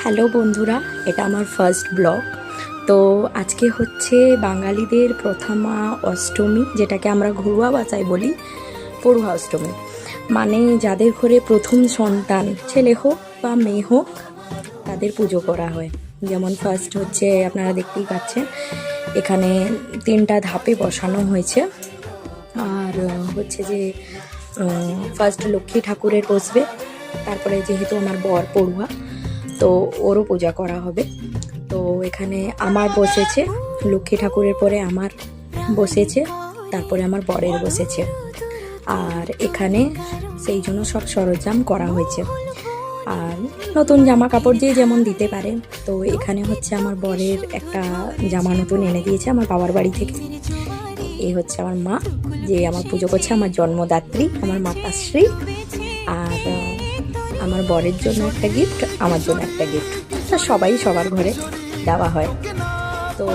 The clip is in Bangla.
হ্যালো বন্ধুরা, এটা আমার ফার্স্ট ব্লগ। তো আজকে হচ্ছে বাঙালিদের প্রথমা অষ্টমী, যেটাকে আমরা ঘরোয়া ভাষায় বলি পড়ুয়া অষ্টমী। মানে যাদের ঘরে প্রথম সন্তান ছেলে হোক বা মেয়ে হোক তাদের পুজো করা হয়। যেমন ফার্স্ট হচ্ছে আপনারা দেখতেই পাচ্ছেন এখানে 3টা ধাপে বসানো হয়েছে। আর হচ্ছে যে ফার্স্ট লক্ষ্মী ঠাকুরের বসবে, তারপরে যেহেতু আমার বর পড়ুয়া তো ওরও পূজা করা হবে। তো এখানে আমার বসেছে, লক্ষ্মী ঠাকুরের পরে আমার বসেছে, তারপরে আমার বরের বসেছে। আর এখানে সেই জন্য সব সরঞ্জাম করা হয়েছে। আর নতুন জামা কাপড় যে যেমন দিতে পারে, তো এখানে হচ্ছে আমার বরের একটা জামা নতুন এনে দিয়েছে আমার বাবার বাড়ি থেকে। এই হচ্ছে আমার মা, যে আমার পুজো করছে, আমার জন্মদাত্রী, আমার মাতাশ্রী। আর আমার বরের জন্য একটা গিফট, আমার জন্য একটা গিফট। সবাই সবার ঘরে দেওয়া হয়। তো